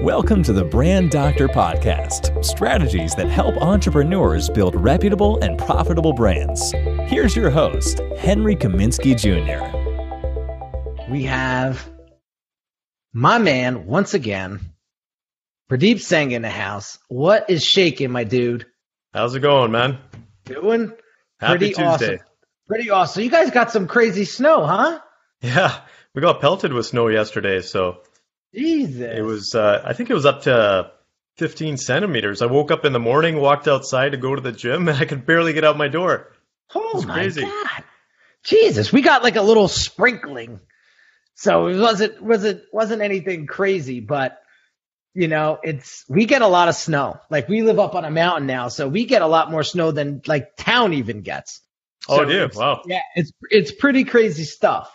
Welcome to the Brand Doctor Podcast, strategies that help entrepreneurs build reputable and profitable brands. Here's your host, Henry Kaminski Jr. We have my man, once again, Pradeep Singh in the house. What is shaking, my dude? How's it going, man? Doing Happy pretty Tuesday. awesome. Pretty awesome. You guys got some crazy snow, huh? Yeah, we got pelted with snow yesterday, so Jesus. it was, I think it was up to 15 centimeters. I woke up in the morning, walked outside to go to the gym, and I could barely get out my door. Oh, my crazy. God. Jesus, we got like a little sprinkling. So it wasn't anything crazy, but you know, we get a lot of snow. Like we live up on a mountain now, so we get a lot more snow than like town even gets. Oh, dear. Wow. Yeah, it's pretty crazy stuff.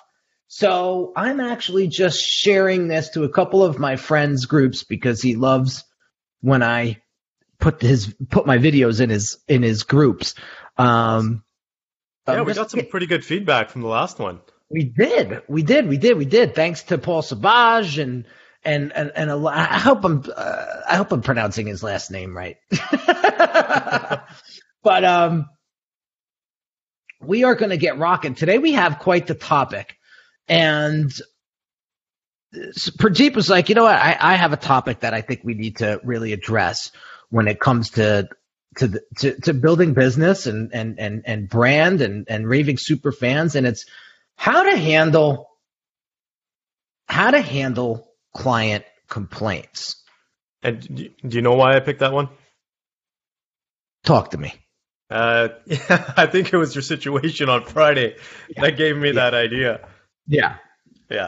So I'm actually just sharing this to a couple of my friends' groups because he loves when I put my videos in his groups. Yeah, we got some pretty good feedback from the last one. We did. Thanks to Paul Savage and I hope I'm pronouncing his last name right. But we are going to get rocking today. We have quite the topic, and Pradeep was like, you know what? I have a topic that I think we need to really address when it comes to building business and brand and raving super fans, and it's how to handle client complaints. And do you know why I picked that one? Talk to me. Yeah, I think it was your situation on Friday that gave me that idea. Yeah. So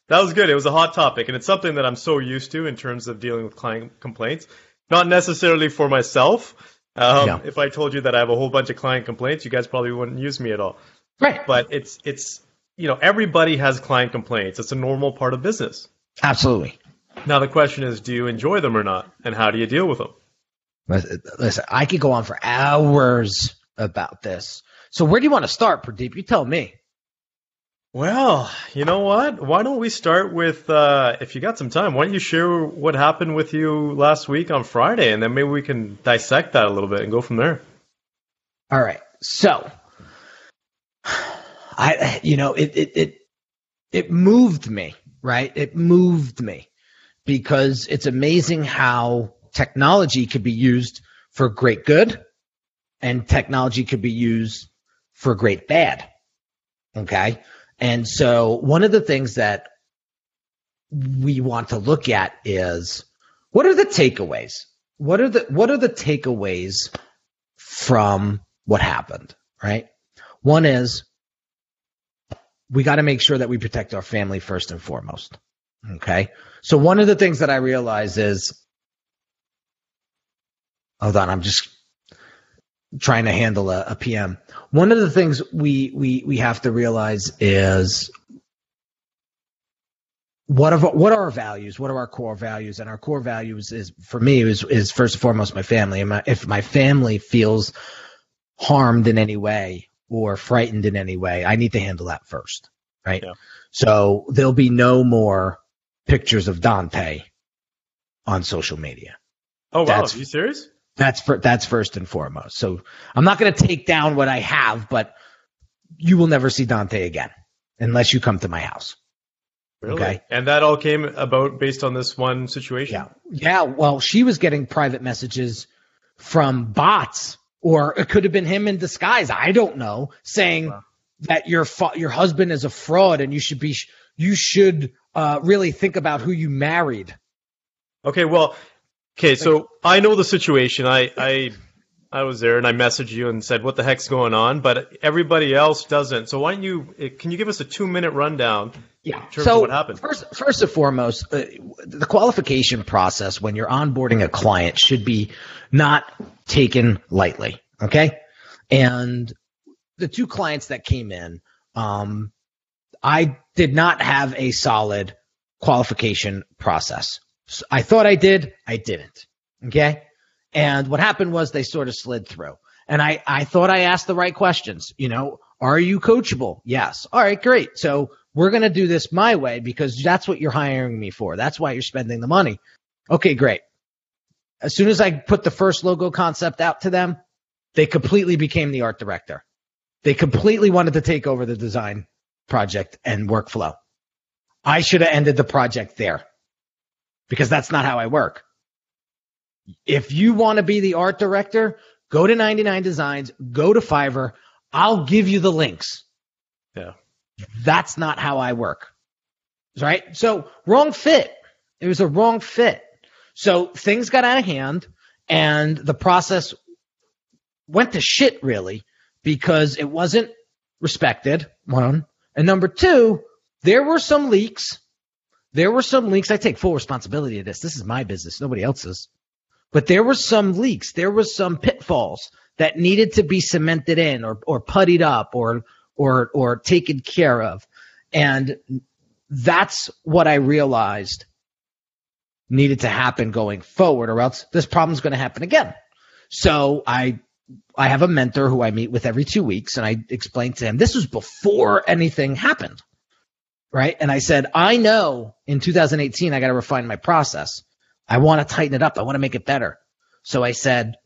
that was good. It was a hot topic, and it's something that I'm so used to in terms of dealing with client complaints. Not necessarily for myself. If I told you that I have a whole bunch of client complaints, you guys probably wouldn't use me at all. Right. But it's everybody has client complaints. It's a normal part of business. Absolutely. Now the question is, do you enjoy them or not, and how do you deal with them? Listen, I could go on for hours about this. So where do you want to start, Pradeep? You tell me. Well, you know what? Why don't we start with, if you got some time, why don't you share what happened with you last week on Friday, and then maybe we can dissect that a little bit and go from there. All right. So, it moved me, right? It moved me because it's amazing how technology could be used for great good and technology could be used for great bad. Okay. And so one of the things that we want to look at is what are the takeaways? What are the takeaways from what happened, right? One is we got to make sure that we protect our family first and foremost. Okay. So one of the things that I realize is, hold on, I'm just trying to handle a PM. One of the things we have to realize is what are our values? What are our core values? And our core values is, for me, is first and foremost my family. And if my family feels harmed in any way or frightened in any way, I need to handle that first, right? Yeah. So there'll be no more pictures of Dante on social media. Oh, wow. Are you serious? That's first and foremost. So I'm not going to take down what I have, but you will never see Dante again unless you come to my house. Really? Okay. And that all came about based on this one situation? Yeah. Well, she was getting private messages from bots, or it could have been him in disguise. I don't know, saying that your husband is a fraud and you should really think about who you married. Okay, so I know the situation. I was there and I messaged you and said, what the heck's going on? But everybody else doesn't. So can you give us a 2-minute rundown in terms of what happened? First and foremost, the qualification process when you're onboarding a client should be not taken lightly, okay? And the 2 clients that came in, I did not have a solid qualification process. I thought I did. I didn't. Okay. And what happened was they sort of slid through. And I thought I asked the right questions. Are you coachable? Yes. All right, great. So we're going to do this my way because that's what you're hiring me for. That's why you're spending the money. Okay, great. As soon as I put the first logo concept out to them, they completely became the art director. They completely wanted to take over the design project and workflow. I should have ended the project there because that's not how I work. If you want to be the art director, go to 99 Designs, go to Fiverr. I'll give you the links. Yeah. That's not how I work. Right? So wrong fit. It was a wrong fit. So things got out of hand and the process went to shit really because it wasn't respected, one. And number two, there were some leaks. I take full responsibility of this. This is my business, nobody else's. But there were some leaks. There were some pitfalls that needed to be cemented in or puttied up or taken care of. And that's what I realized needed to happen going forward, or else this problem's going to happen again. So I have a mentor who I meet with every 2 weeks, and I explained to him, this was before anything happened, right? And I said, I know in 2018 I got to refine my process. I want to tighten it up. I want to make it better. So I said,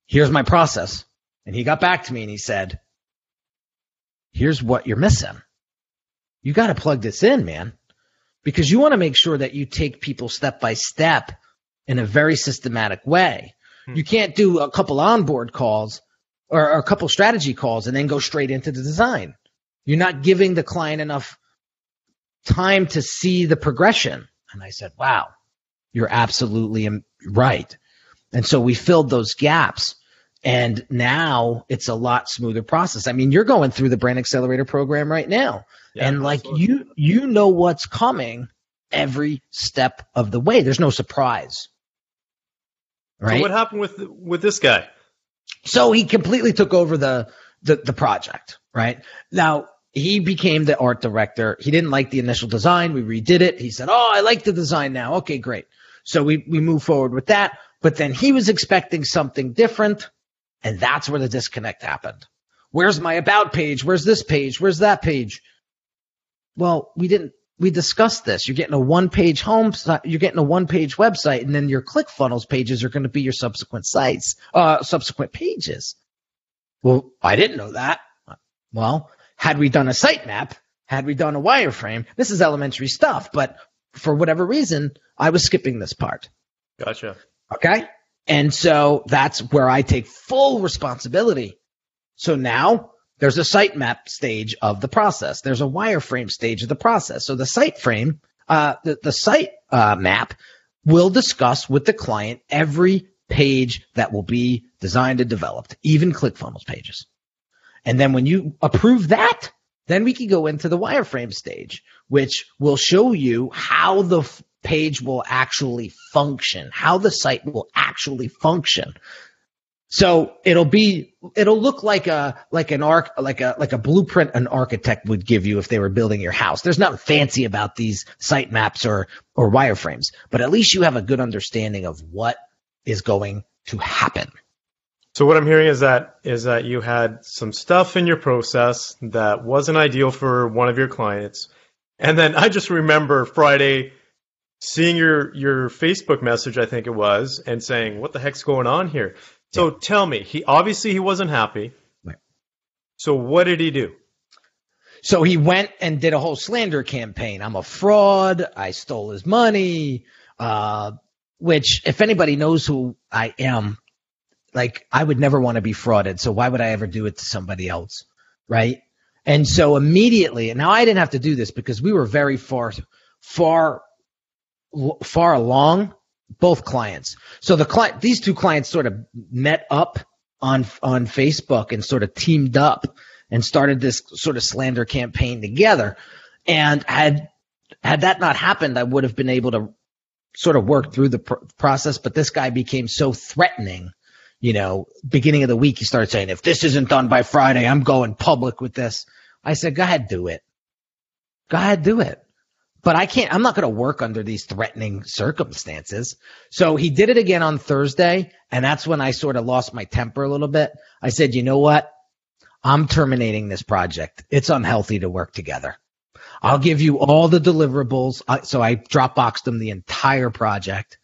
here's my process. And he got back to me and he said, here's what you're missing. You got to plug this in, man, because you want to make sure that you take people step by step in a very systematic way. You can't do a couple onboard calls or a couple strategy calls and then go straight into the design. You're not giving the client enough time to see the progression. And I said, wow, you're absolutely right. And so we filled those gaps. And now it's a lot smoother process. I mean, you're going through the Brand Accelerator program right now. Yeah, and like you know what's coming every step of the way. There's no surprise. Right? So what happened with this guy? So he completely took over the project, right? Now, he became the art director. He didn't like the initial design. We redid it. He said, oh, I like the design now. Okay, great. So we move forward with that. But then he was expecting something different. And that's where the disconnect happened. Where's my about page? Where's this page? Where's that page? Well, we discussed this. You're getting a one-page you're getting a one-page website, and then your ClickFunnels pages are going to be your subsequent subsequent pages. Well, I didn't know that. Well, had we done a sitemap, had we done a wireframe, this is elementary stuff, but for whatever reason, I was skipping this part. Gotcha. Okay? And so that's where I take full responsibility. So now there's a sitemap stage of the process. There's a wireframe stage of the process. So the site frame, the site map will discuss with the client every page that will be designed and developed, even ClickFunnels pages. And then when you approve that, then we can go into the wireframe stage, which will show you how the page will actually function, how the site will actually function. So it'll look like a blueprint an architect would give you if they were building your house. There's nothing fancy about these site maps or wireframes, but at least you have a good understanding of what is going to happen. So what I'm hearing is that you had some stuff in your process that wasn't ideal for one of your clients. And then I just remember Friday seeing your Facebook message, I think it was, and saying, what the heck's going on here? So tell me, he wasn't happy. Right. So what did he do? So he went and did a whole slander campaign. I'm a fraud. I stole his money, which if anybody knows who I am, like I would never want to be frauded. So why would I ever do it to somebody else? Right. And so immediately, and now I didn't have to do this because we were very far along, both clients. So these two clients sort of met up on Facebook and sort of teamed up and started this sort of slander campaign together. And had that not happened, I would have been able to sort of work through the process. But this guy became so threatening. Beginning of the week, he started saying, if this isn't done by Friday, I'm going public with this. I said, go ahead, do it. Go ahead, do it. But I'm not going to work under these threatening circumstances. So he did it again on Thursday. And that's when I sort of lost my temper a little bit. I said, you know what? I'm terminating this project. It's unhealthy to work together. I'll give you all the deliverables. So I Dropboxed him the entire project.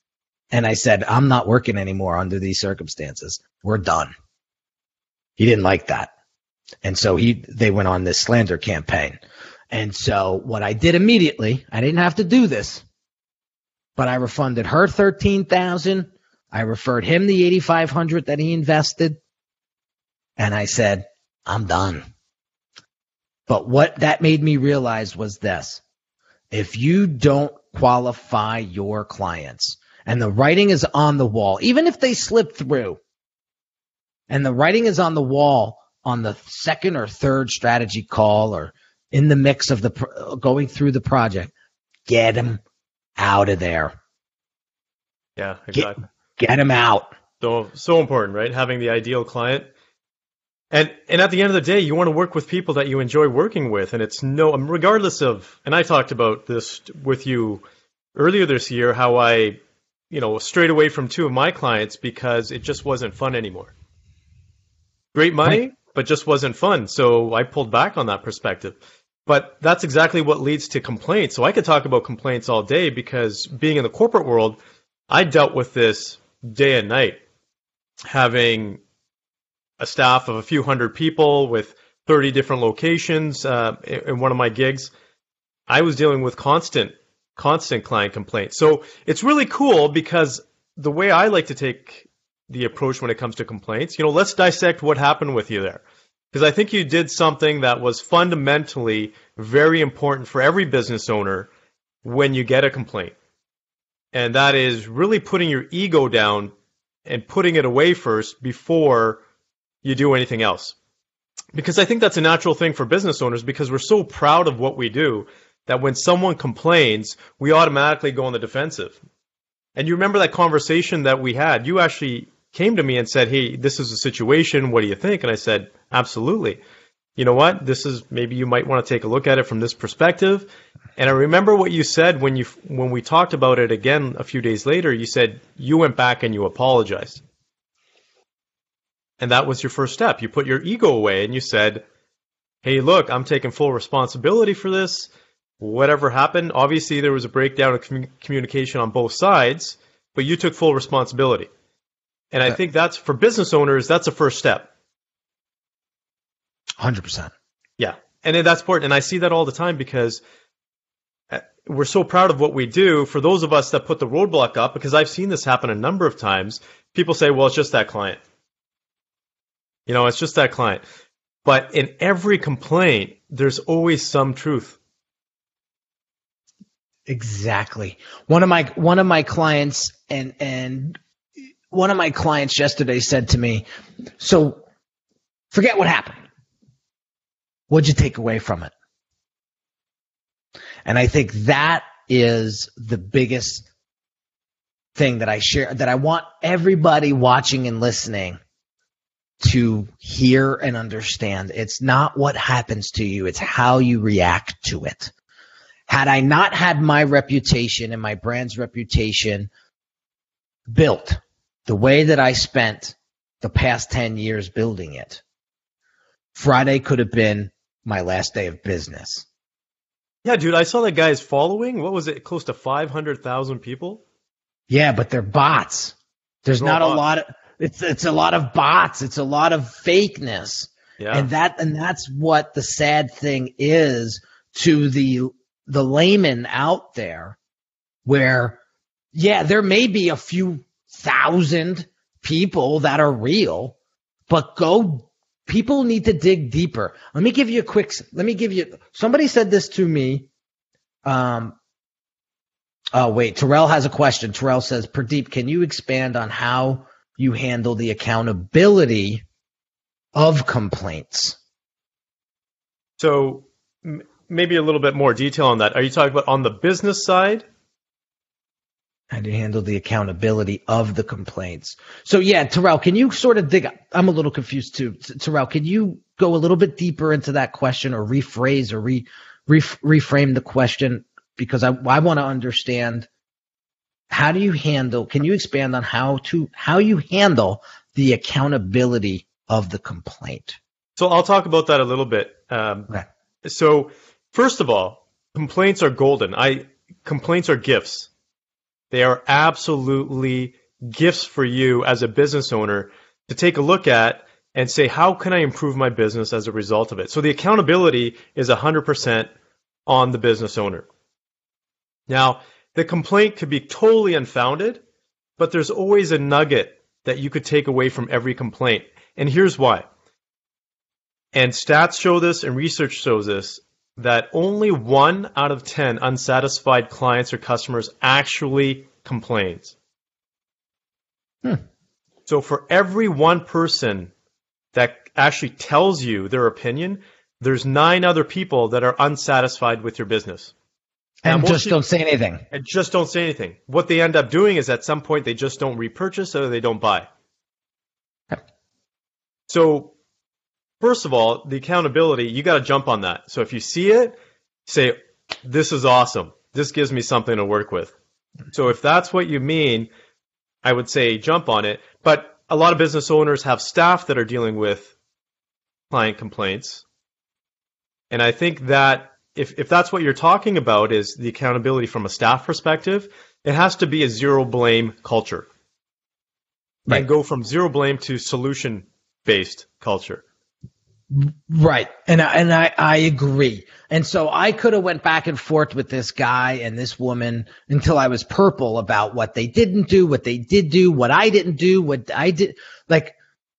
And I said, I'm not working anymore under these circumstances. We're done. He didn't like that. And so they went on this slander campaign. And so what I did immediately, I didn't have to do this, but I refunded her $13,000. I referred him the $8,500 that he invested. And I said, I'm done. But what that made me realize was this. If you don't qualify your clients, and the writing is on the wall, even if they slip through, and the writing is on the wall on the second or third strategy call or in the mix of going through the project, get them out of there. Yeah, exactly. Get them out. So important, right? Having the ideal client. And at the end of the day, you want to work with people that you enjoy working with. And it's regardless of, and I talked about this with you earlier this year, how I, strayed away from two of my clients because it just wasn't fun anymore. Great money, right, but just wasn't fun. So I pulled back on that perspective. But that's exactly what leads to complaints. So I could talk about complaints all day because being in the corporate world, I dealt with this day and night, having a staff of a few hundred people with 30 different locations in one of my gigs. I was dealing with constant client complaints. So it's really cool because the way I like to take the approach when it comes to complaints, let's dissect what happened with you there. Because I think you did something that was fundamentally very important for every business owner when you get a complaint. And that is really putting your ego down and putting it away first before you do anything else. Because I think that's a natural thing for business owners because we're so proud of what we do that when someone complains, we automatically go on the defensive. And you remember that conversation that we had? You actually came to me and said, hey, this is a situation. What do you think? And I said, absolutely. You know what? Maybe you might want to take a look at it from this perspective. And I remember what you said when we talked about it again a few days later. You said you went back and you apologized. And that was your first step. You put your ego away and you said, hey, look, I'm taking full responsibility for this. Whatever happened, obviously there was a breakdown of communication on both sides, but you took full responsibility. And I think that's, for business owners, that's a first step. 100%. Yeah. And that's important. And I see that all the time because we're so proud of what we do. For those of us that put the roadblock up, because I've seen this happen a number of times, people say, well, it's just that client. It's just that client. But in every complaint, there's always some truth. Exactly. One of my clients and one of my clients yesterday said to me, so forget what happened. What'd you take away from it? And I think that is the biggest thing that I share, that I want everybody watching and listening to hear and understand. It's not what happens to you, it's how you react to it. Had I not had my reputation and my brand's reputation built the way that I spent the past 10 years building it, Friday could have been my last day of business. Yeah, dude, I saw that guy's following. What was it? Close to 500,000 people? Yeah, but they're bots. There's not a lot of, it's a lot of bots. It's a lot of fakeness. Yeah. And that's what the sad thing is to the layman out there, where, yeah, there may be a few thousand people that are real, but people need to dig deeper. Somebody said this to me. Oh, wait, Terrell has a question. Terrell says, Pradeep, can you expand on how you handle the accountability of complaints? So maybe a little bit more detail on that. Are you talking about on the business side? How do you handle the accountability of the complaints? So, yeah, Terrell, can you sort of dig up? I'm a little confused too. Terrell, can you go a little bit deeper into that question, or rephrase or reframe the question? Because I want to understand, can you expand on how you handle the accountability of the complaint? So I'll talk about that a little bit. Okay. So first of all, complaints are golden. Complaints are gifts. They are absolutely gifts for you as a business owner to take a look at and say, how can I improve my business as a result of it? So the accountability is 100% on the business owner. Now, the complaint could be totally unfounded, but there's always a nugget that you could take away from every complaint. And here's why. And stats show this and research shows this, that only 1 out of 10 unsatisfied clients or customers actually complains. So for every one person that actually tells you their opinion, there's 9 other people that are unsatisfied with your business. And just don't say anything. And just don't say anything. What they end up doing is at some point they just don't repurchase or they don't buy. So first of all, the accountability, you got to jump on that. So if you see it, say, this is awesome. This gives me something to work with. So if that's what you mean, I would say jump on it. But a lot of business owners have staff that are dealing with client complaints. And I think that if that's what you're talking about is the accountability from a staff perspective, it has to be a zero blame culture. Right. And go from zero blame to solution-based culture. Right. And I agree. And so I could have went back and forth with this guy and this woman until I was purple about what they didn't do, what they did do, what I didn't do, what I did. Like,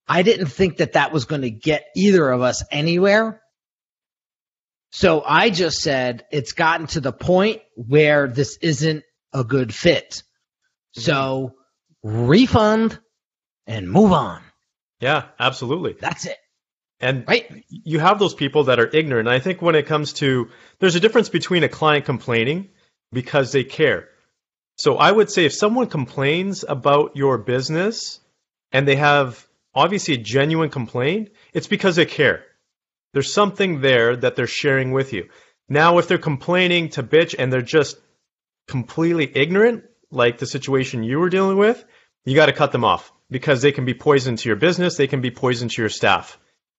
I didn't think that was going to get either of us anywhere. So I just said it's gotten to the point where this isn't a good fit. So refund and move on. Yeah, absolutely. That's it. And right. You have those people that are ignorant. And I think when it comes to, there's a difference between a client complaining because they care. So I would say if someone complains about your business and they have obviously a genuine complaint, it's because they care. There's something there that they're sharing with you. Now, if they're complaining to bitch and they're just completely ignorant, like the situation you were dealing with, you got to cut them off because they can be poison to your business. They can be poison to your staff.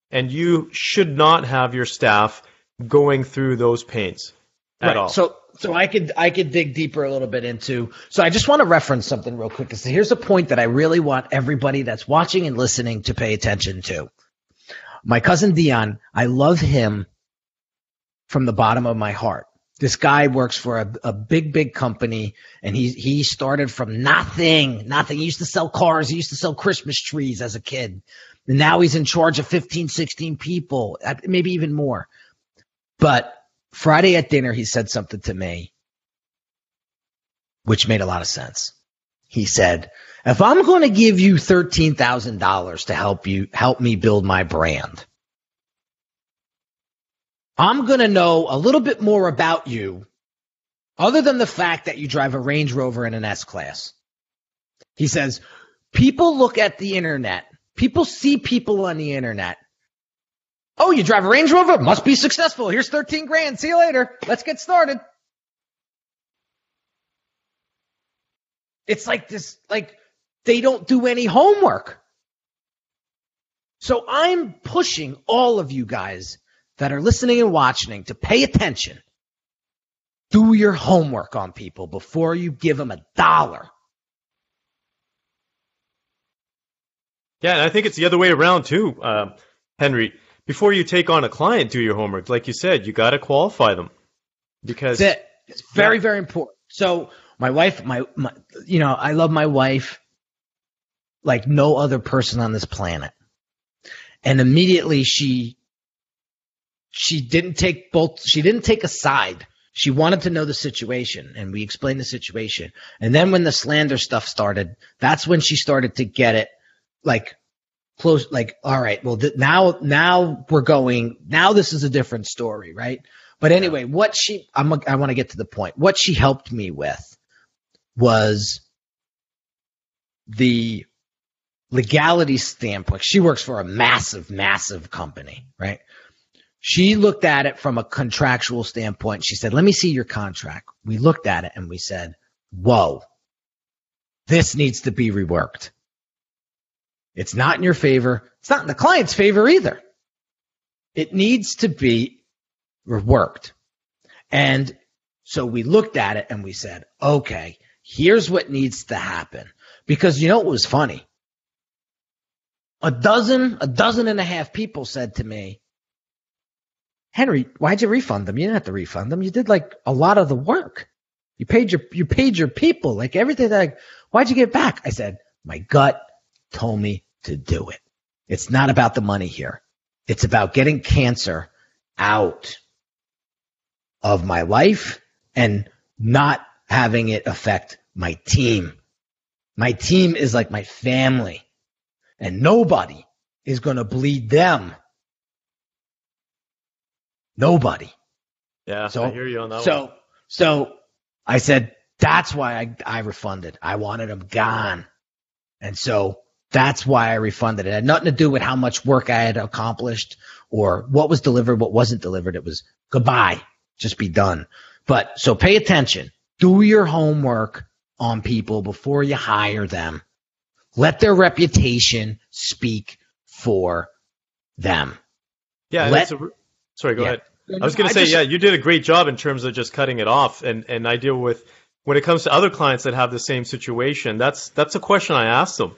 And you should not have your staff going through those pains at all. So I could dig deeper a little bit into. So I just want to reference something real quick. So here's a point that I really want everybody that's watching and listening to pay attention to. My cousin Dion, I love him from the bottom of my heart. This guy works for a big company, and he started from nothing. He used to sell cars. He used to sell Christmas trees as a kid. And now he's in charge of 15, 16 people, maybe even more. But Friday at dinner, he said something to me, which made a lot of sense. He said, if I'm going to give you $13,000 to help me build my brand, I'm going to know a little bit more about you other than the fact that you drive a Range Rover and an S-Class. He says, people look at the internet. People see people on the internet. Oh, you drive a Range Rover? Must be successful. Here's 13 grand. See you later. Let's get started. It's like this, like they don't do any homework. So I'm pushing all of you guys that are listening and watching to pay attention. Do your homework on people before you give them $1. Yeah, and I think it's the other way around too, Henry. Before you take on a client, do your homework. Like you said, you got to qualify them. Because that's it. It's very, very important. So my wife, I love my wife like no other person on this planet. And immediately she didn't take a side. She wanted to know the situation, and we explained the situation. And then when the slander stuff started, that's when she started to get it like close, like, all right, well, now we're going, now this is a different story, right? But anyway, I want to get to the point. What she helped me with was the legality standpoint. She works for a massive, massive company, right? She looked at it from a contractual standpoint. She said, let me see your contract. We looked at it and we said, whoa, this needs to be reworked. It's not in your favor. It's not in the client's favor either. It needs to be reworked. And So we looked at it and we said, okay, here's what needs to happen. Because you know what was funny? A dozen and a half people said to me, Henry, why'd you refund them? You didn't have to refund them. You did like a lot of the work. You paid your people, like everything. Like, why'd you get back? I said, my gut told me to do it. It's not about the money here. It's about getting cancer out of my life and not having it affect my team. My team is like my family, and nobody is going to bleed them. Nobody. Yeah, so, I hear you on that one. So I said, that's why I refunded. I wanted them gone. And so that's why I refunded. It had nothing to do with how much work I had accomplished or what was delivered, what wasn't delivered. It was goodbye, just be done. But so pay attention. Do your homework on people before you hire them. Let their reputation speak for them. Yeah, sorry, go ahead. I was going to say, you did a great job in terms of just cutting it off. And I deal with, when it comes to other clients that have the same situation, that's a question I ask them.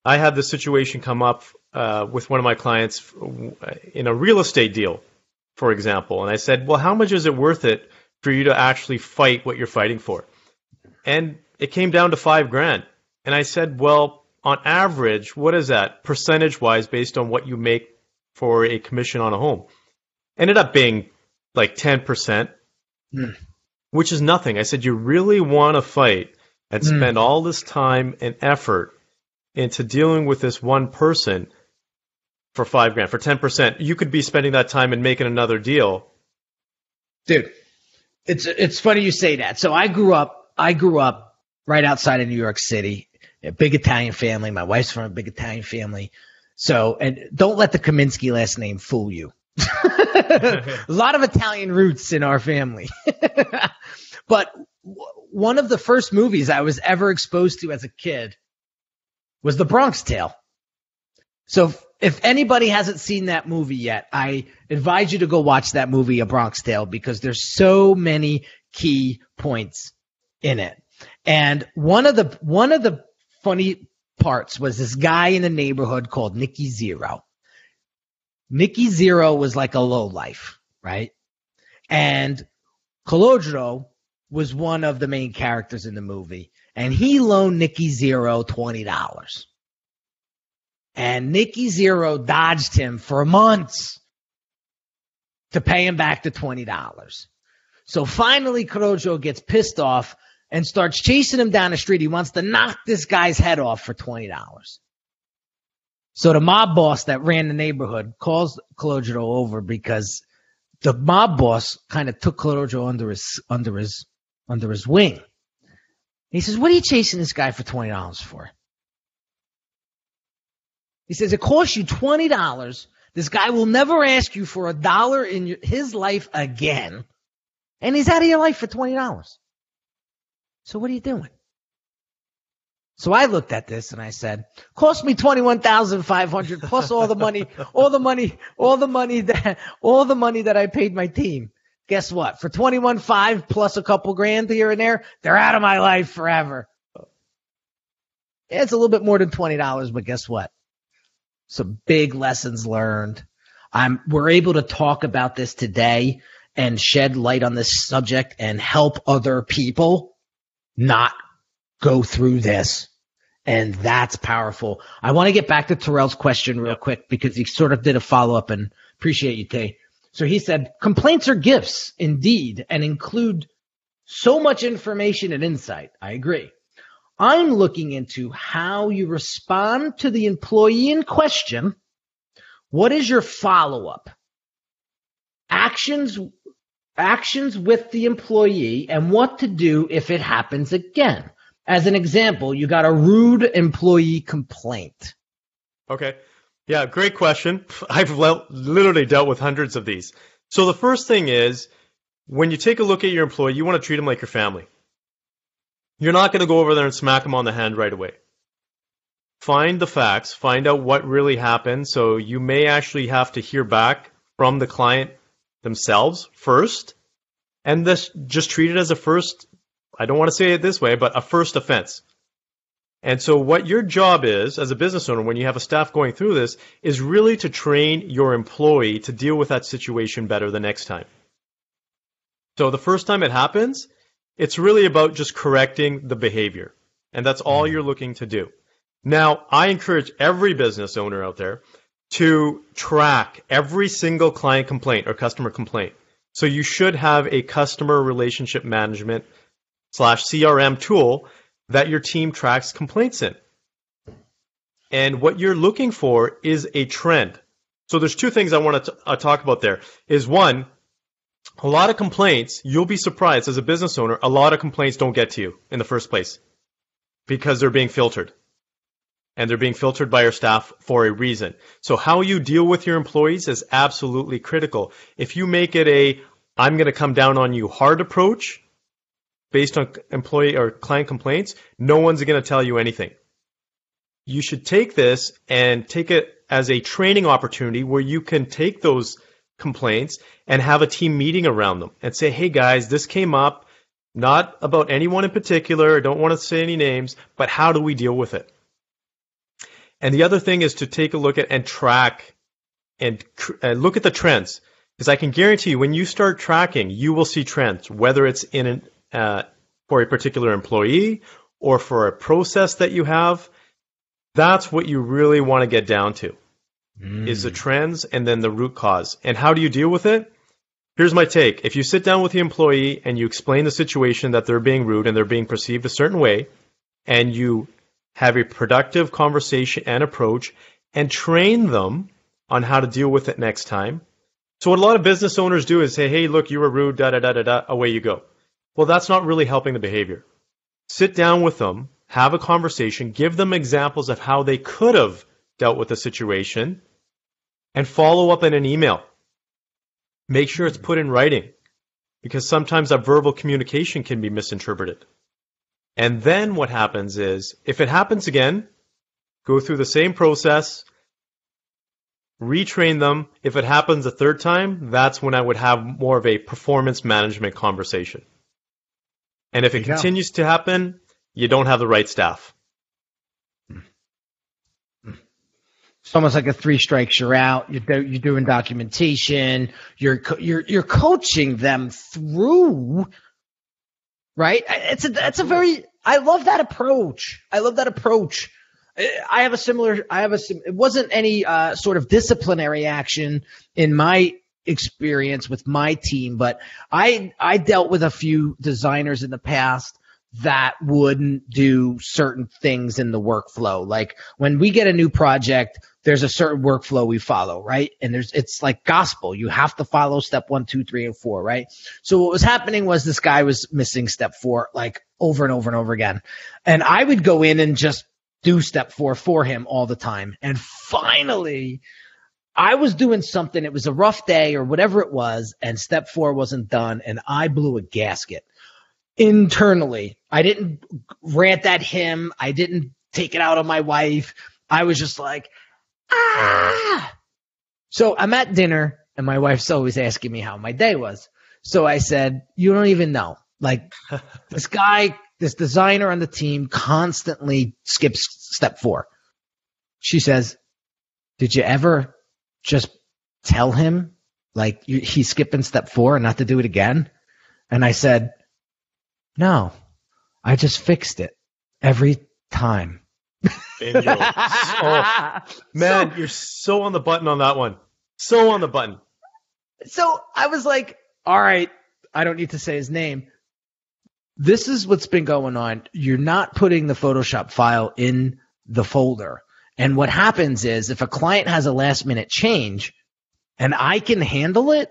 I had this situation come up with one of my clients in a real estate deal, for example. And I said, well, how much is it worth it for you to actually fight what you're fighting for? And it came down to $5,000. And I said, well, on average, what is that percentage-wise based on what you make for a commission on a home? Ended up being like 10%, which is nothing. I said, you really want to fight and spend all this time and effort into dealing with this one person for $5,000, for 10%. You could be spending that time and making another deal. Dude, it's funny you say that. So I grew up right outside of New York City, a big Italian family. My wife's from a big Italian family. So, and don't let the Kaminski last name fool you. A lot of Italian roots in our family. But one of the first movies I was ever exposed to as a kid was The Bronx Tale. So if anybody hasn't seen that movie yet, I advise you to go watch that movie, A Bronx Tale, because there's so many key points in it. And one of the funny parts was this guy in the neighborhood called Nicky Zero. Nicky Zero was like a lowlife, right? And Calogero was one of the main characters in the movie, and he loaned Nicky Zero $20. And Nicky Zero dodged him for months to pay him back the $20. So finally, Calogero gets pissed off and starts chasing him down the street. He wants to knock this guy's head off for $20. So the mob boss that ran the neighborhood calls Calogero over because the mob boss kind of took Calogero under his wing. He says, what are you chasing this guy for $20 for? He says, it costs you $20. This guy will never ask you for $1 in his life again. And he's out of your life for $20. So what are you doing? So I looked at this and I said, cost me $21,500 plus all the money that I paid my team. Guess what? For $21,500 plus a couple grand here and there, they're out of my life forever. Yeah, it's a little bit more than $20, but guess what? Some big lessons learned. We're able to talk about this today and shed light on this subject and help other people not go through this. And that's powerful. I want to get back to Terrell's question real quick because he sort of did a follow-up, and appreciate you, Tay. So he said, complaints are gifts indeed and include so much information and insight. I agree. I'm looking into how you respond to the employee in question. What is your follow-up? Actions with the employee and what to do if it happens again. As an example, you got a rude employee complaint. Okay. Yeah, great question. I've literally dealt with hundreds of these. So the first thing is, when you take a look at your employee, you want to treat them like your family. You're not going to go over there and smack them on the hand right away. Find the facts, find out what really happened. So you may actually have to hear back from the client themselves first, And this just treat it as a first, I don't want to say it this way, but a first offense. And so what your job is as a business owner when you have a staff going through this is really to train your employee to deal with that situation better the next time. So the first time it happens, it's really about just correcting the behavior. And that's all you're looking to do. Now, I encourage every business owner out there to track every single client complaint or customer complaint. So you should have a customer relationship management / CRM tool that your team tracks complaints in. And what you're looking for is a trend. So there's two things I want to talk about there. Is one, a lot of complaints, you'll be surprised as a business owner, a lot of complaints don't get to you in the first place because they're being filtered. And they're being filtered by your staff for a reason. So how you deal with your employees is absolutely critical. If you make it a, I'm going to come down on you hard approach based on employee or client complaints, no one's going to tell you anything. You should take this and take it as a training opportunity where you can take those complaints and have a team meeting around them and say, hey guys, this came up, not about anyone in particular, I don't want to say any names, but how do we deal with it? And the other thing is to take a look at and track and look at the trends. Because I can guarantee you, when you start tracking, you will see trends, whether it's in for a particular employee or for a process that you have. That's what you really want to get down to, is the trends and then the root cause. And how do you deal with it? Here's my take. If you sit down with the employee and you explain the situation that they're being rude and they're being perceived a certain way, and you have a productive conversation and approach, and train them on how to deal with it next time. So what a lot of business owners do is say, hey, look, you were rude, da-da-da-da-da, away you go. Well, that's not really helping the behavior. Sit down with them, have a conversation, give them examples of how they could have dealt with the situation, and follow up in an email. Make sure it's put in writing, because sometimes that verbal communication can be misinterpreted. And then what happens is, if it happens again, go through the same process, retrain them. If it happens a third time, that's when I would have more of a performance management conversation. And if it continues to happen, you don't have the right staff. It's almost like a 3 strikes, you're out. You're doing documentation. You're coaching them through. Right? I love that approach. It wasn't any sort of disciplinary action in my experience with my team, but I dealt with a few designers in the past that wouldn't do certain things in the workflow. Like when we get a new project, there's a certain workflow we follow, right? And it's like gospel. You have to follow step 1, 2, 3, and 4, right? So what was happening was this guy was missing step 4, like over and over and over again. And I would go in and just do step 4 for him all the time. And finally, I was doing something. It was a rough day or whatever it was, and step 4 wasn't done, and I blew a gasket. Internally, I didn't rant at him. I didn't take it out on my wife. I was just like, ah. So I'm at dinner, and my wife's always asking me how my day was. So I said, you don't even know. Like, this guy, this designer on the team constantly skips step 4. She says, did you ever just tell him, like, he's skipping step 4 and not to do it again? And I said, no, I just fixed it every time. Bingo. Man, you're so on the button on that one. So on the button. So I was like, all right, I don't need to say his name. This is what's been going on. You're not putting the Photoshop file in the folder. And what happens is if a client has a last minute change and I can handle it,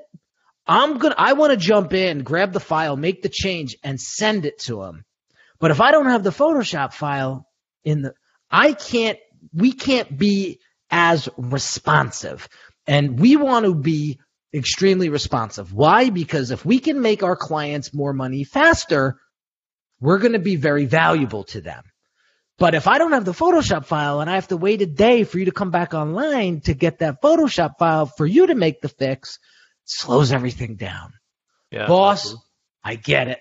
I want to jump in, grab the file, make the change, and send it to him. But if I don't have the Photoshop file we can't be as responsive. And we want to be extremely responsive. Why? Because if we can make our clients more money faster, we're going to be very valuable to them. But if I don't have the Photoshop file and I have to wait a day for you to come back online to get that Photoshop file for you to make the fix, slows everything down. Yeah, boss, absolutely. I get it.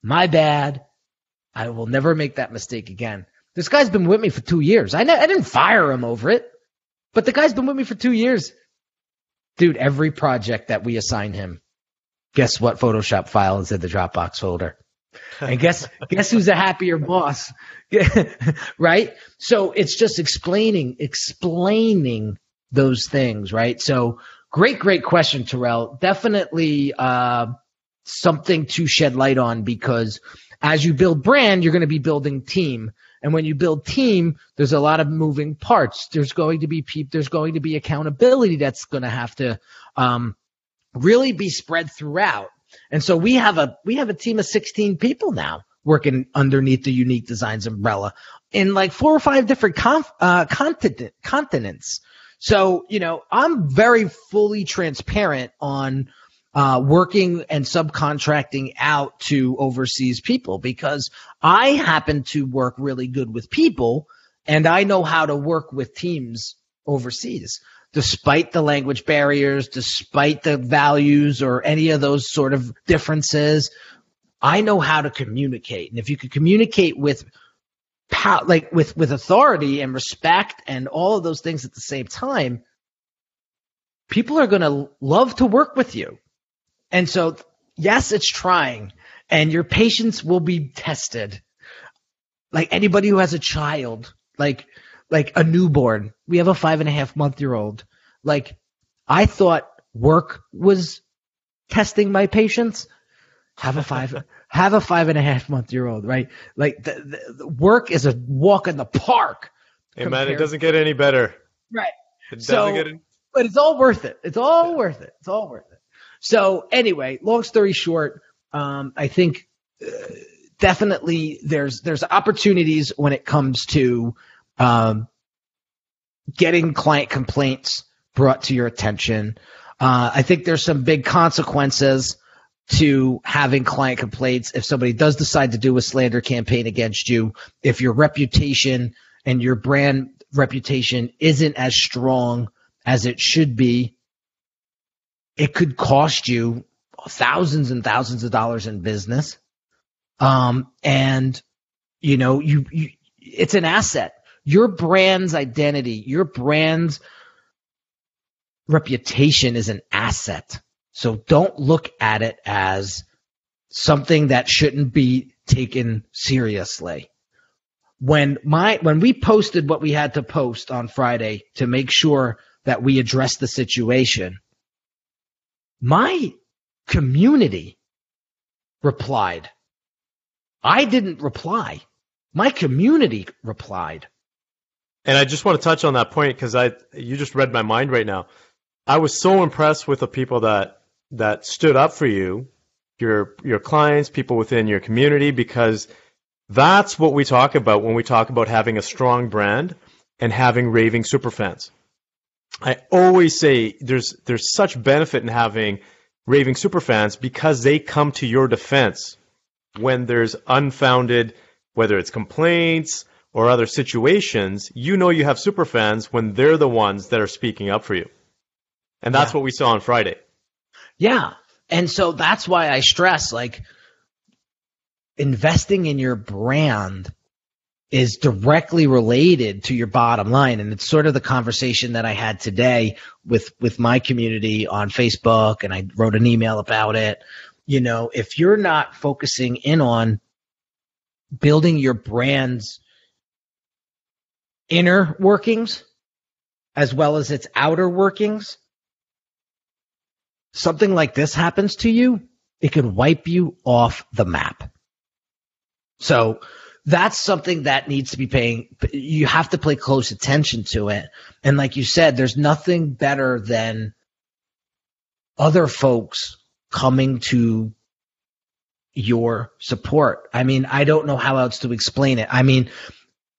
My bad. I will never make that mistake again. This guy's been with me for 2 years. I didn't fire him over it, but the guy's been with me for 2 years. Dude, every project that we assign him, guess what Photoshop file is in the Dropbox folder? And guess who's a happier boss? Right? So it's just explaining those things, right? So great question, Terrell. Definitely something to shed light on, because as you build brand, you're going to be building team. And when you build team, there's a lot of moving parts. There's going to be accountability that's going to have to really be spread throughout. And so we have a team of 16 people now working underneath the Unique Designz umbrella in like 4 or 5 different continents. So, I'm very fully transparent on working and subcontracting out to overseas people, because I happen to work really good with people and I know how to work with teams overseas. Despite the language barriers, despite the values or any of those sort of differences, I know how to communicate. And if you can communicate with authority and respect and all of those things at the same time, people are going to love to work with you. And so, yes, it's trying, and your patience will be tested. Like anybody who has a child, like a newborn. We have a 5.5-month-old. Like, I thought work was testing my patience. Have a 5.5-month-old, right? Like the work is a walk in the park. Hey man, it doesn't get any better. Right. It doesn't get any. But it's all worth it. It's all worth it. So anyway, long story short, I think definitely there's opportunities when it comes to getting client complaints brought to your attention. I think there's some big consequences to having client complaints if somebody does decide to do a slander campaign against you. If your reputation and your brand reputation isn't as strong as it should be, it could cost you thousands and thousands of dollars in business. And it's an asset. Your brand's identity, your brand's reputation is an asset. So don't look at it as something that shouldn't be taken seriously. When we posted what we had to post on Friday to make sure that we addressed the situation, my community replied. I didn't reply. My community replied. And I just want to touch on that point because you just read my mind right now. I was so impressed with the people that stood up for you, your clients, people within your community, because that's what we talk about when we talk about having a strong brand and having raving superfans. I always say there's such benefit in having raving superfans because they come to your defense when there's unfounded, whether it's complaints or other situations. You have superfans when they're the ones that are speaking up for you. And that's what we saw on Friday. Yeah. And so that's why I stress, like, investing in your brand is directly related to your bottom line. And it's sort of the conversation that I had today with my community on Facebook, and I wrote an email about it. If you're not focusing in on building your brand's inner workings as well as its outer workings, something like this happens to you, it could wipe you off the map. So that's something that needs to be you have to pay close attention to it. And like you said, there's nothing better than other folks coming to your support. I mean, I don't know how else to explain it. I mean,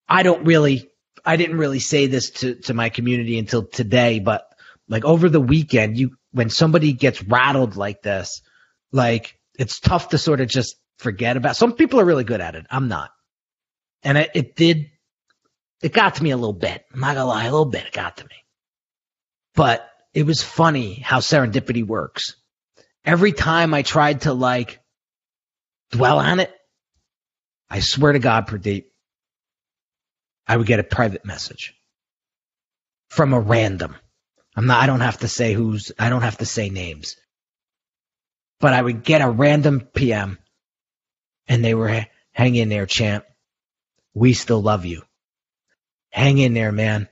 I didn't really say this to my community until today, but like over the weekend, when somebody gets rattled like this, like, it's tough to sort of just forget about. Some people are really good at it. I'm not. And it got to me a little bit. I'm not gonna lie, a little bit it got to me. But it was funny how serendipity works. Every time I tried to dwell on it, I swear to God, Pradeep, I would get a private message from a random. I don't have to say I don't have to say names. But I would get a random PM and they were, hang in there, champ. We still love you. Hang in there, man.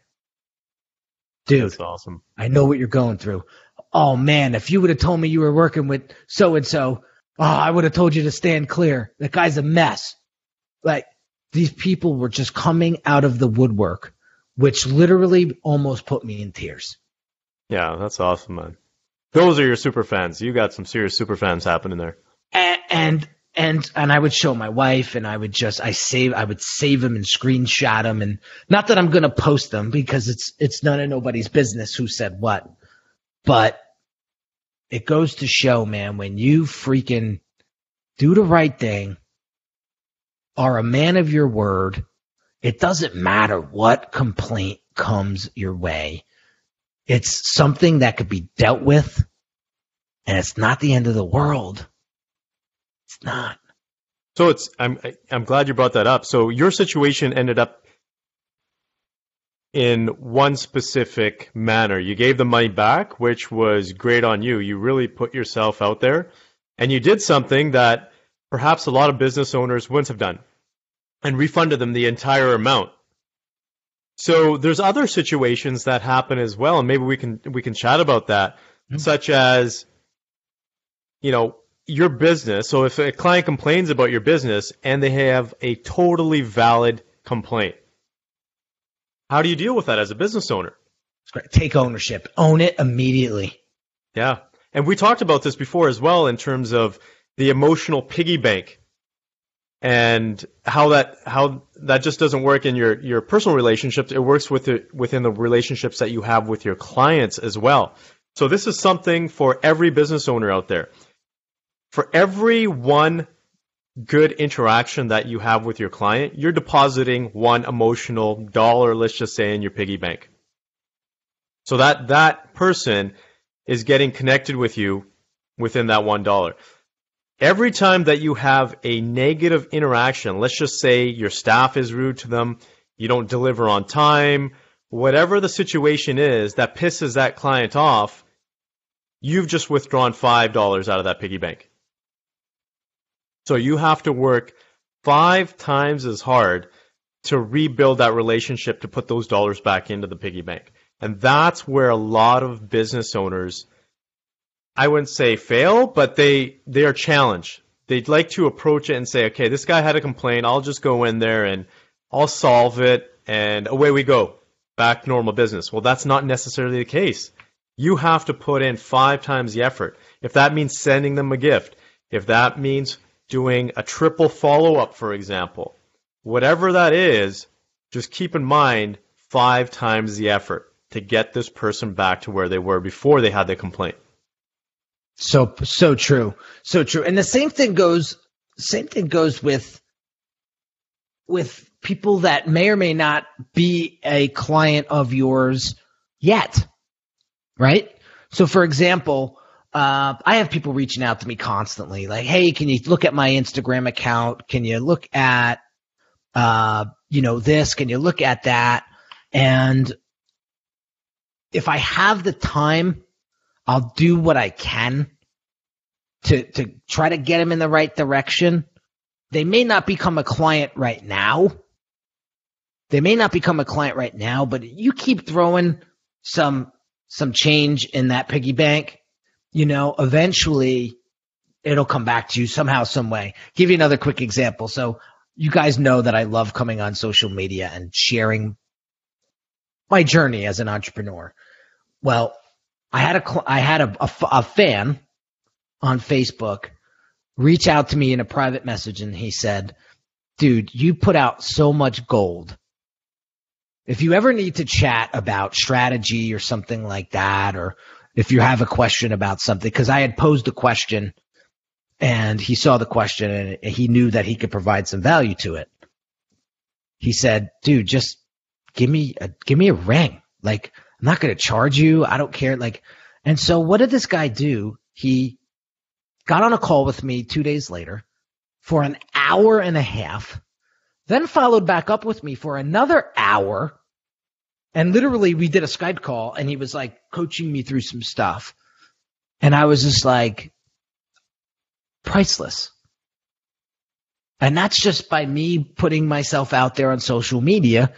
Dude, that's awesome. I know what you're going through. Oh, man, if you would have told me you were working with so-and-so, I would have told you to stand clear. That guy's a mess. Like, these people were just coming out of the woodwork, which literally almost put me in tears. Yeah, that's awesome, man. Those are your super fans. You got some serious super fans happening there. And I would show my wife, and I would save them and screenshot them, and not that I'm gonna post them because it's none of nobody's business who said what, but it goes to show, man, when you freaking do the right thing, are a man of your word, it doesn't matter what complaint comes your way. It's something that could be dealt with, and it's not the end of the world. It's not. So I'm glad you brought that up. So your situation ended up in one specific manner. You gave the money back, which was great on you. You really put yourself out there, and you did something that perhaps a lot of business owners wouldn't have done, and refunded them the entire amount. So there's other situations that happen as well, and maybe we can chat about that, such as, your business. So if a client complains about your business and they have a totally valid complaint, how do you deal with that as a business owner? Take ownership. Own it immediately. Yeah. And we talked about this before as well in terms of the emotional piggy bank and how that just doesn't work in your personal relationships. It works within the relationships that you have with your clients as well. So this is something for every business owner out there. For every one good interaction that you have with your client, you're depositing one emotional dollar, let's just say, in your piggy bank. So that person is getting connected with you within that $1. Every time that you have a negative interaction, let's just say your staff is rude to them, you don't deliver on time, whatever the situation is that pisses that client off, you've just withdrawn $5 out of that piggy bank. So you have to work 5 times as hard to rebuild that relationship to put those dollars back into the piggy bank. And that's where a lot of business owners, I wouldn't say fail, but they are challenged. They'd like to approach it and say, okay, this guy had a complaint. I'll just go in there and I'll solve it, and away we go. Back to normal business. Well, that's not necessarily the case. You have to put in 5 times the effort. If that means sending them a gift, if that means doing a triple follow-up, for example, whatever that is, just keep in mind 5 times the effort to get this person back to where they were before they had the complaint. So true. So true. And the same thing goes with people that may or may not be a client of yours yet. Right? So for example, I have people reaching out to me constantly like, hey, can you look at my Instagram account? Can you look at, this? Can you look at that? And if I have the time, I'll do what I can to try to get them in the right direction. They may not become a client right now. But you keep throwing some change in that piggy bank, eventually it'll come back to you somehow, some way. Give you another quick example. So you guys know that I love coming on social media and sharing my journey as an entrepreneur. Well, I had a fan on Facebook reach out to me in a private message, and he said, dude, you put out so much gold. If you ever need to chat about strategy or something like that, or if you have a question about something, because I had posed a question and he saw the question and he knew that he could provide some value to it. He said, dude, just give me a ring. Like, I'm not going to charge you. I don't care. And so what did this guy do? He got on a call with me 2 days later, for an hour and a half, then followed back up with me for another hour. And literally we did a Skype call and he was like coaching me through some stuff. And I was just like, priceless. And that's just by me putting myself out there on social media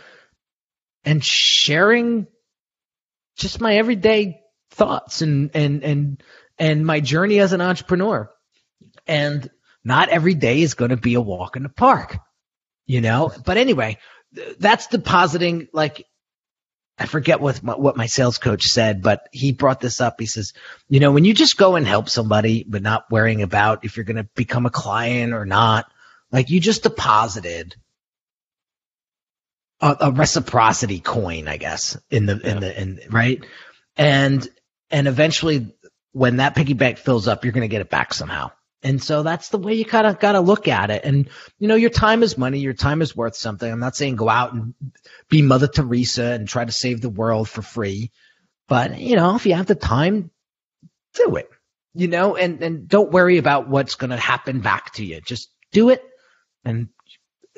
and sharing just my everyday thoughts and my journey as an entrepreneur. And not every day is going to be a walk in the park, you know? But anyway, that's depositing. Like, I forget what my sales coach said, but he brought this up. He says, you know, when you just go and help somebody, but not worrying about if you're going to become a client or not, like you just deposited a reciprocity coin, I guess, right. And eventually when that piggy bank fills up, you're going to get it back somehow. And so that's the way you kind of got to look at it. And, you know, your time is money. Your time is worth something. I'm not saying go out and be Mother Teresa and try to save the world for free. But, you know, if you have the time, do it, you know, and don't worry about what's going to happen back to you. Just do it. And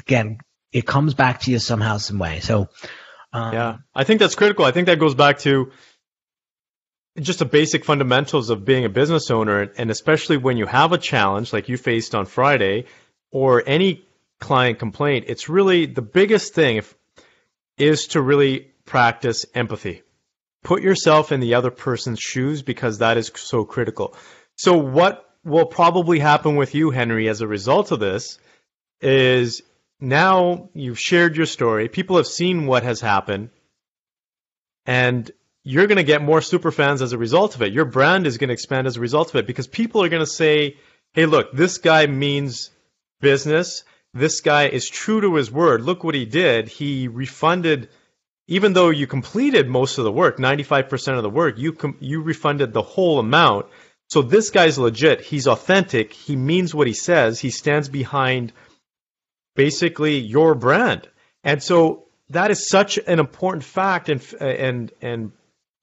again, it comes back to you somehow, some way. So, yeah, I think that's critical. I think that goes back to just the basic fundamentals of being a business owner, and especially when you have a challenge like you faced on Friday or any client complaint, it's really the biggest thing is to really practice empathy. Put yourself in the other person's shoes because that is so critical. So what will probably happen with you, Henry, as a result of this is now you've shared your story. People have seen what has happened, and you're going to get more superfans as a result of it. Your brand is going to expand as a result of it because people are going to say, hey, look, this guy means business. This guy is true to his word. Look what he did. He refunded, even though you completed most of the work, 95% of the work, you refunded the whole amount. So this guy's legit. He's authentic. He means what he says. He stands behind basically your brand. And so that is such an important fact and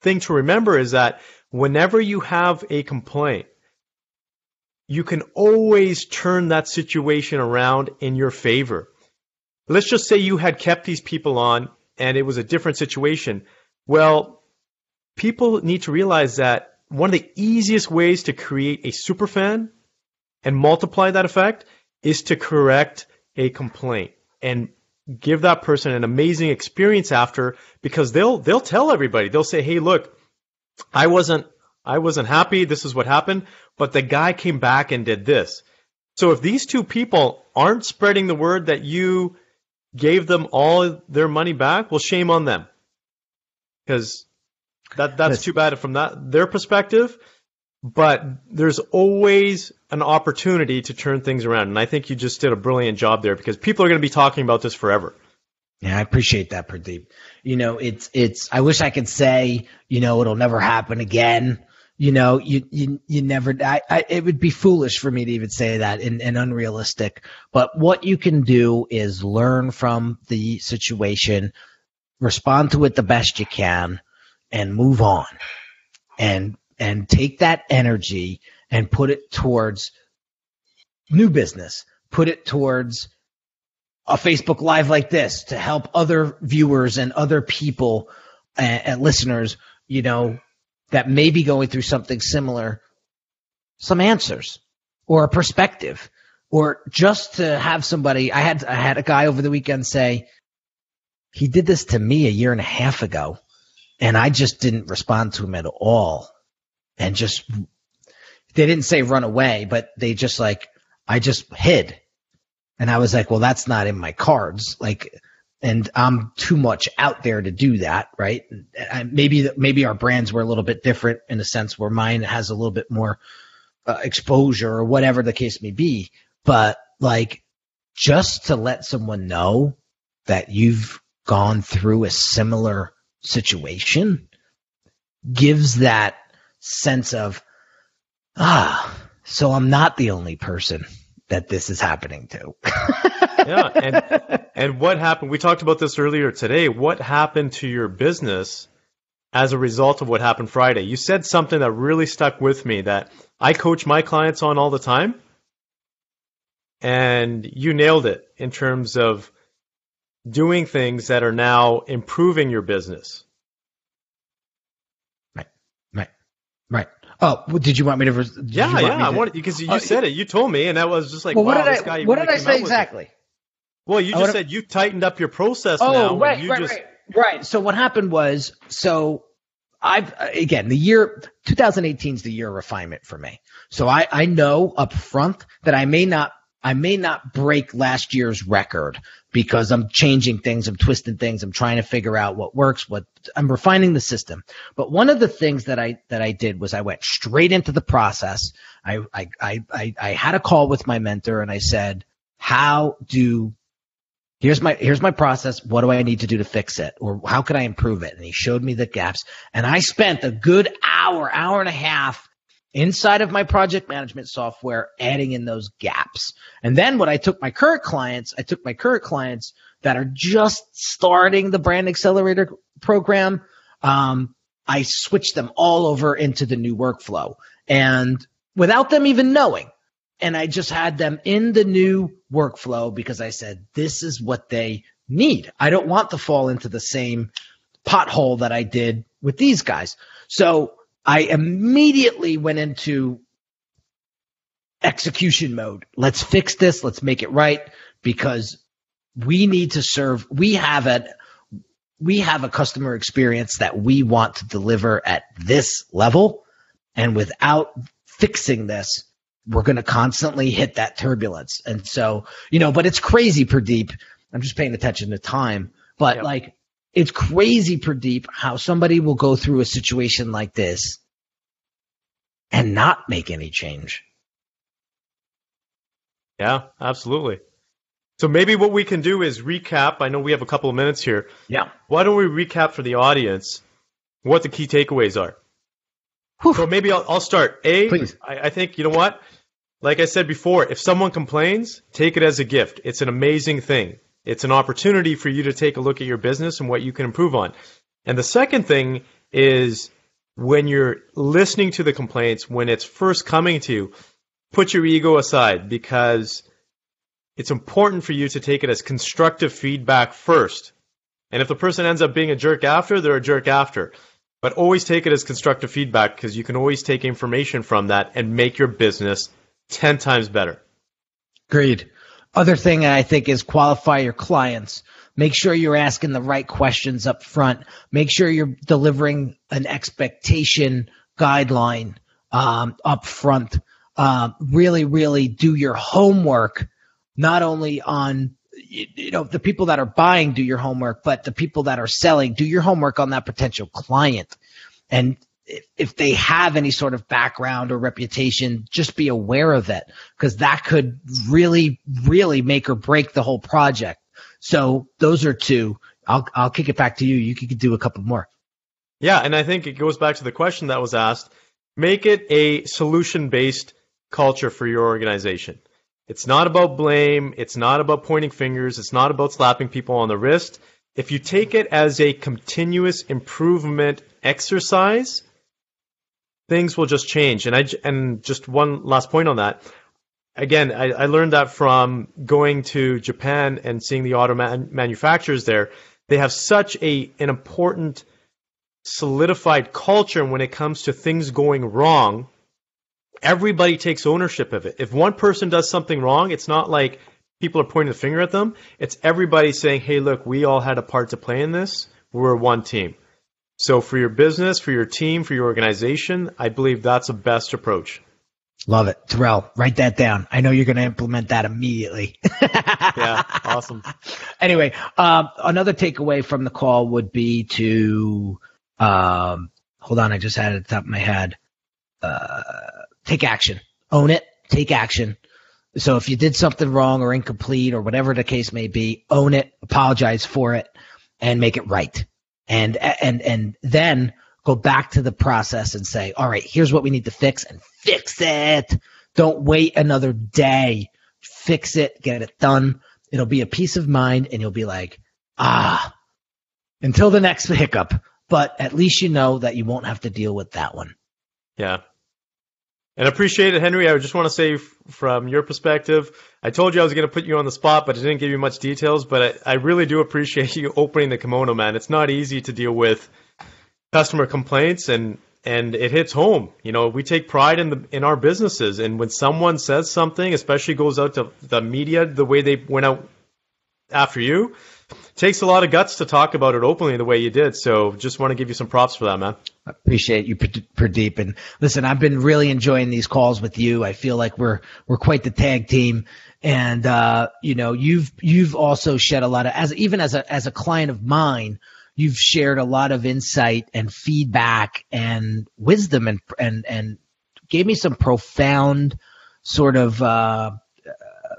thing to remember is that whenever you have a complaint, you can always turn that situation around in your favor. Let's just say you had kept these people on and it was a different situation. Well, people need to realize that one of the easiest ways to create a superfan and multiply that effect is to correct a complaint and give that person an amazing experience after, because they'll tell everybody. They'll say, hey, look, I wasn't happy. This is what happened, but the guy came back and did this. So if these two people aren't spreading the word that you gave them all their money back, well, shame on them, because that's too bad from their perspective. But there's always an opportunity to turn things around. And I think you just did a brilliant job there because people are going to be talking about this forever. Yeah, I appreciate that, Pradeep. You know, I wish I could say, you know, it'll never happen again. You know, you never, it would be foolish for me to even say that and unrealistic. But what you can do is learn from the situation, respond to it the best you can, and move on. And take that energy and put it towards new business, put it towards a Facebook Live like this to help other viewers and other people and listeners, you know, that may be going through something similar, some answers or a perspective, or just to have somebody. I had a guy over the weekend say, he did this to me a year and a half ago, and I just didn't respond to him at all. And just, they didn't say run away, but they just like, I just hid. And I was like, well, that's not in my cards. Like, and I'm too much out there to do that. Right. And maybe our brands were a little bit different in a sense where mine has a little bit more exposure or whatever the case may be. But like, just to let someone know that you've gone through a similar situation gives that sense of, so I'm not the only person that this is happening to. Yeah. And what happened? We talked about this earlier today. What happened to your business as a result of what happened Friday? You said something that really stuck with me that I coach my clients on all the time. and you nailed it in terms of doing things that are now improving your business. Right. Oh, well, did you want me to? I wanted, because you said it. You told me, and I was just like, well, wow, this guy. What did I say exactly? Well, you just said you tightened up your process now. Right. So what happened was, the year 2018 is the year of refinement for me. So I know up front that I may not break last year's record because I'm changing things, I'm twisting things, I'm trying to figure out what works, I'm refining the system. But one of the things that I did was I went straight into the process. I had a call with my mentor and I said, here's my process. What do I need to do to fix it? Or how can I improve it? And he showed me the gaps. And I spent a good hour and a half inside of my project management software, adding in those gaps. And then when I took my current clients that are just starting the Brand Accelerator program, I switched them all over into the new workflow, and without them even knowing. And I just had them in the new workflow because I said, this is what they need. I don't want to fall into the same pothole that I did with these guys. So I immediately went into execution mode. Let's fix this. Let's make it right, because we need to serve. We have a customer experience that we want to deliver at this level. And without fixing this, we're going to constantly hit that turbulence. And so, but it's crazy, Pradeep. I'm just paying attention to time, but it's crazy, Pradeep, how somebody will go through a situation like this and not make any change. Yeah, absolutely. So maybe what we can do is recap. I know we have a couple of minutes here. Yeah. Why don't we recap for the audience what the key takeaways are? Whew. So maybe I'll start. Please. I think, you know what? Like I said before, if someone complains, take it as a gift. It's an amazing thing. It's an opportunity for you to take a look at your business and what you can improve on. And the second thing is, when you're listening to the complaints, when it's first coming to you, put your ego aside, because it's important for you to take it as constructive feedback first. And if the person ends up being a jerk after, they're a jerk after. But always take it as constructive feedback, because you can always take information from that and make your business 10 times better. Agreed. Other thing I think is qualify your clients. Make sure you're asking the right questions up front. Make sure you're delivering an expectation guideline up front. Really, really do your homework, not only on the people that are buying, do your homework, but the people that are selling, do your homework on that potential client. And if they have any sort of background or reputation, just be aware of it, because that could really, really make or break the whole project. So those are two. I'll kick it back to you. You could do a couple more. Yeah, and I think it goes back to the question that was asked. Make it a solution-based culture for your organization. It's not about blame. It's not about pointing fingers. It's not about slapping people on the wrist. If you take it as a continuous improvement exercise, things will just change. And just one last point on that. Again, I learned that from going to Japan and seeing the auto manufacturers there. They have such an important solidified culture when it comes to things going wrong. Everybody takes ownership of it. If one person does something wrong, it's not like people are pointing the finger at them. It's everybody saying, hey, look, we all had a part to play in this. We're one team. So for your business, for your team, for your organization, I believe that's the best approach. Love it. Terrell, write that down. I know you're going to implement that immediately. Yeah, awesome. Anyway, another takeaway from the call would be to, hold on, I just had it at the top of my head. Take action. Own it. Take action. So if you did something wrong or incomplete or whatever the case may be, own it, apologize for it, and make it right. And then go back to the process and say, all right, here's what we need to fix, and fix it. Don't wait another day. Fix it. Get it done. It'll be a peace of mind, and you'll be like, until the next hiccup. But at least you know that you won't have to deal with that one. Yeah. And appreciate it, Henry. I just want to say from your perspective, I told you I was going to put you on the spot, but I didn't give you much details. But I really do appreciate you opening the kimono, man. It's not easy to deal with customer complaints, and it hits home. You know, we take pride in our businesses, and when someone says something, especially goes out to the media the way they went out after you, it takes a lot of guts to talk about it openly the way you did. So just want to give you some props for that, man. I appreciate you, Pradeep. And listen, I've been really enjoying these calls with you. I feel like we're quite the tag team. And you know, you've also shed a lot of, as a client of mine, you've shared a lot of insight and feedback and wisdom and gave me some profound sort of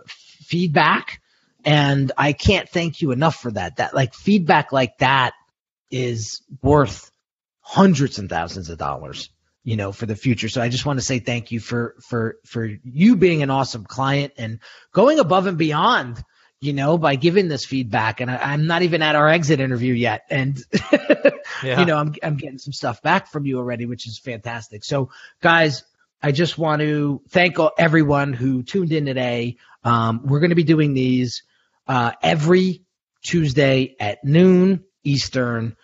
feedback. And I can't thank you enough for that. That like feedback like that is worth hundreds and thousands of dollars, you know, for the future. So I just want to say thank you for you being an awesome client and going above and beyond, you know, by giving this feedback. And I'm not even at our exit interview yet. And, you know, I'm getting some stuff back from you already, which is fantastic. So guys, I just want to thank everyone who tuned in today. We're going to be doing these every Tuesday at noon Eastern.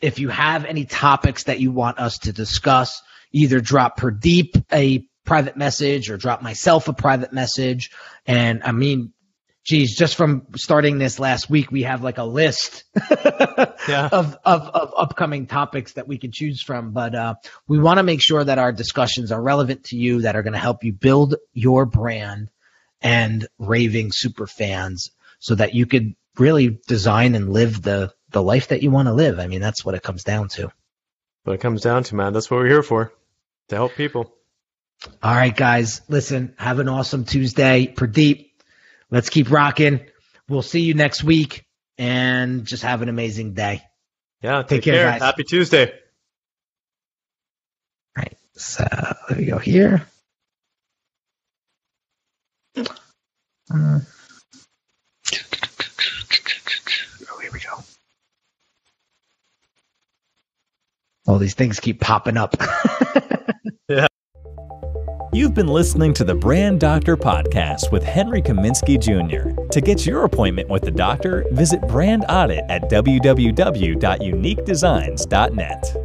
If you have any topics that you want us to discuss, either drop Pradeep a private message or drop myself a private message. And I mean, geez, just from starting this last week, we have like a list of upcoming topics that we can choose from. But we want to make sure that our discussions are relevant to you, that are going to help you build your brand and raving super fans so that you could really design and live the life that you want to live. I mean, that's what it comes down to. What it comes down to, man. That's what we're here for, to help people. All right, guys. Listen, have an awesome Tuesday. Pradeep, let's keep rocking. We'll see you next week, and just have an amazing day. Yeah, take care. Guys. Happy Tuesday. All right, so let me go here. Oh, here we go. All these things keep popping up. Yeah. You've been listening to the Brand Doctor Podcast with Henry Kaminski Jr. To get your appointment with the doctor, visit Brand Audit at www.uniquedesignz.net.